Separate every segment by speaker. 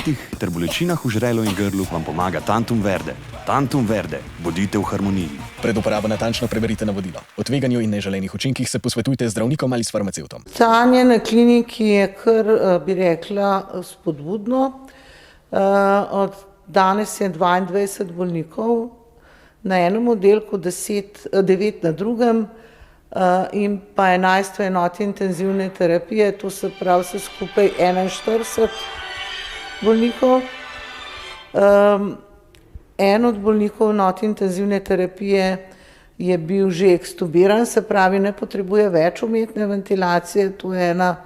Speaker 1: vnetih ter bolečinah v žrelu in grlu vam pomaga Tantum Verde. Tantum Verde, bodite v harmoniji.
Speaker 2: Pred uporabo natančno preverite navodila. O tveganju in neželenih učinkih se posvetujte z zdravnikom ali s farmacevtom.
Speaker 3: Stanje na kliniki je kar, bi rekla, spodbudno. Od danes je 22 bolnikov, na enem oddelku 9 na drugem in pa 11 v enoti intenzivne terapije, to se pravi vse skupaj 41 bolnikov. En od bolnikov v enoti intenzivne terapije je bil že ekstubiran, se pravi, ne potrebuje več umetne ventilacije, to je ena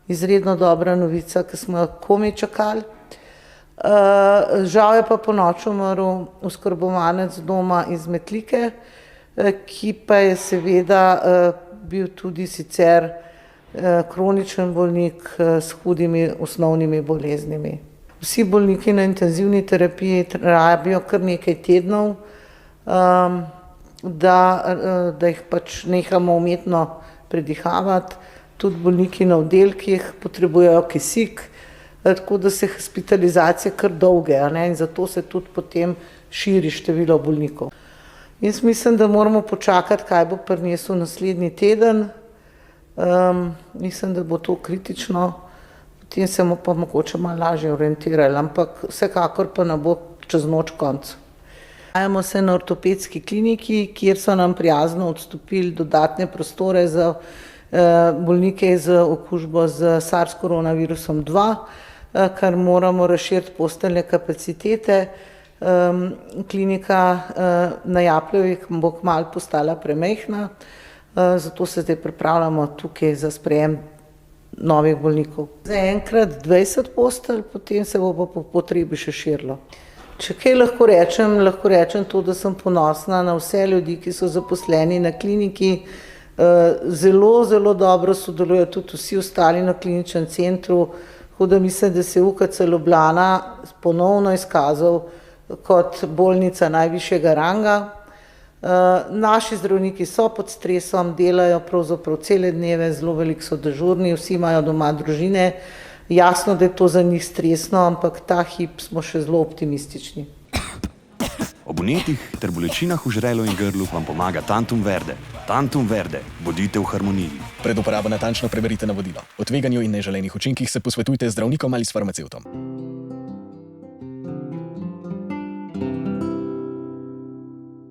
Speaker 3: izredno dobra novica, ki smo jo komaj čakali. Žal je pa ponoči umrl oskrbovanec doma iz Metlike, ki pa je seveda bil tudi sicer kroničen bolnik s hudimi osnovnimi boleznimi. Vsi bolniki na intenzivni terapiji rabijo kar nekaj tednov, da jih pač nehamo umetno predihavati. Tudi bolniki na oddelkih potrebujejo kisik, tako da se hospitalizacije kar dolge, in zato se tudi potem širi število bolnikov. Jaz mislim, da moramo počakati, kaj bo prinesel naslednji teden. Mislim, da bo to kritično, potem se bomo pa mogoče malo lažje orientirali, ampak vsekakor pa ne bo čez noč konc. Nahajamo se na ortopedski kliniki, kjer so nam prijazno odstopili dodatne prostore za bolnike z okužbo z SARS koronavirusom 2, kar moramo razširiti posteljne kapacitete. Klinika na Japljevi bo kmalu postala premajhna, zato se zdaj pripravljamo tukaj za sprejem novih bolnikov. Zaenkrat 20 postelj, potem se bo pa po potrebi še širilo. Če kaj lahko rečem to, da sem ponosna na vse ljudi, ki so zaposleni na kliniki. Zelo, zelo dobro sodelujejo tudi vsi ostali na kliničnem centru, tako da mislim, da se je UKC Ljubljana ponovno izkazal kot bolnica najvišjega ranga. Naši zdravniki so pod stresom, delajo pravzaprav cele dneve, zelo veliko so dežurni, vsi imajo doma družine. Jasno, da je to za njih stresno, ampak ta hip smo še zelo optimistični.
Speaker 1: Ob vnetih ter bolečinah v žrelu in grlu vam pomaga Tantum Verde. Tantum Verde, bodite v harmoniji.
Speaker 2: Pred uporabo natančno preverite navodila. O tveganju in neželenih učinkih se posvetujte z zdravnikom ali s farmacevtom.